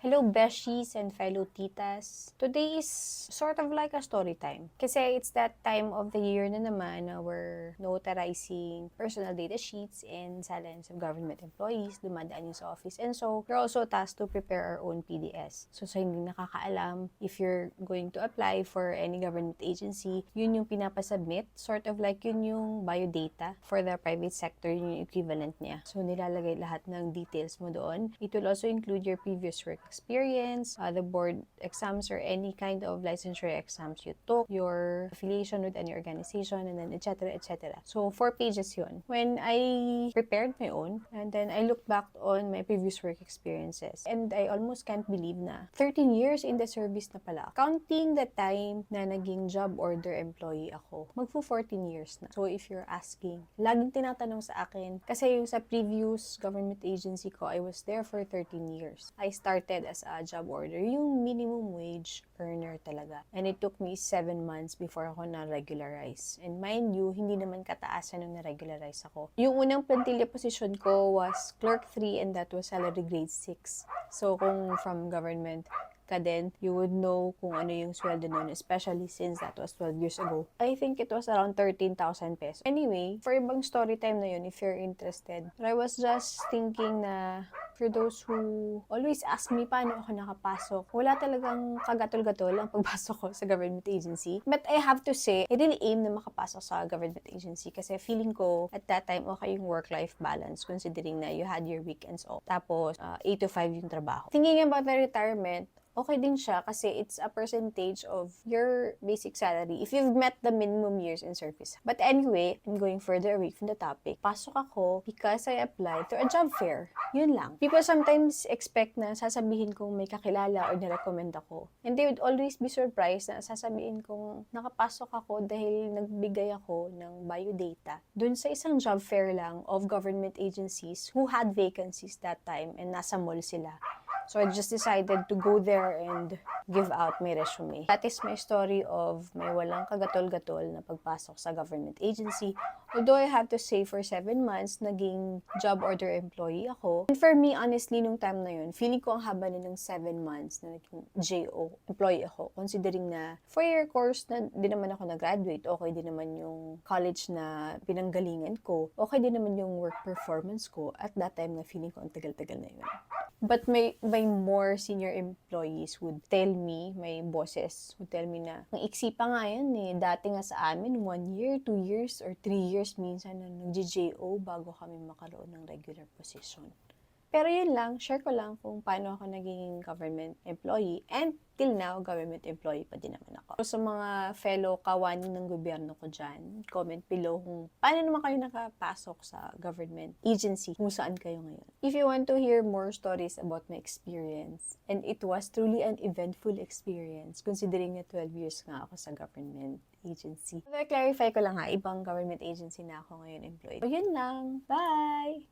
Hello, beshies and fellow titas. Today is sort of like a story time. Kasi it's that time of the year na naman na we're notarizing personal data sheets and silence of government employees, dumadaan yun sa office. And so, we're also tasked to prepare our own PDS. So, sa hindi nakakaalam, if you're going to apply for any government agency, yun yung pinapasubmit. Sort of like yun yung biodata for the private sector, yun yung equivalent niya. So, nilalagay lahat ng details mo doon. It will also include your previous work experience, the board exams or any kind of licensure exams you took, your affiliation with any organization, and then etc. etc. So 4 pages yun. When I prepared my own, and then I looked back on my previous work experiences, and I almost can't believe na 13 years in the service na pala. Counting the time na naging job order employee ako, magpo 14 years na. So if you're asking, laging tinatanong sa akin, kasi yung sa previous government agency ko, I was there for 13 years. I started as a job order, yung minimum wage earner talaga. And it took me 7 months before ako na-regularize. And mind you, hindi naman kataasan nung na-regularize ako. Yung unang plantilla position ko was clerk 3 and that was salary grade 6. So kung from government ka din, you would know kung ano yung sweldo nun, especially since that was 12 years ago. I think it was around 13,000 pesos. Anyway, for ibang story time na yun, if you're interested. But I was just thinking na for those who always ask me paano ako nakapasok, wala talagang kagatol-gatol ang pagpasok ko sa government agency. But I have to say, I didn't aim na makapasok sa government agency kasi feeling ko at that time okay yung work-life balance considering na you had your weekends off. Tapos, 8 to 5 yung trabaho. Thinking about the retirement, okay din siya kasi it's a percentage of your basic salary if you've met the minimum years in service. But anyway, I'm going further away from the topic. Pasok ako because I applied to a job fair. Yun lang. People sometimes expect na sasabihin kong may kakilala or nirecommend ako. And they would always be surprised na sasabihin kong nakapasok ako dahil nagbigay ako ng biodata dun sa isang job fair lang of government agencies who had vacancies that time and nasa mall sila. So I just decided to go there and give out my resume. That is my story of may walang kagatol-gatol na pagpasok sa government agency. Although I have to say for 7 months, naging job order employee ako. And for me, honestly, nung time na yun, feeling ko ang haba na ng 7 months na naging JO employee ako. Considering na 4-year course na din naman ako na-graduate, okay din naman yung college na pinanggalingan ko, okay din naman yung work performance ko. At that time na feeling ko ang tagal-tagal na yun. But my more senior employees would tell me, my bosses would tell me na, ang iksi pa nga yan eh. Dati nga sa amin, 1 year, 2 years, or 3 years minsan na nag-JO bago kami makaroon ng regular position. Pero yun lang, share ko lang kung paano ako naging government employee and till now, government employee pa din naman ako. So, sa mga fellow kawani ng gobyerno ko dyan, comment below kung paano naman kayo nakapasok sa government agency, kung saan kayo ngayon. If you want to hear more stories about my experience, and it was truly an eventful experience, considering na 12 years nga ako sa government agency. So, clarify ko lang ha, ibang government agency na ako ngayon employed. So, yun lang. Bye!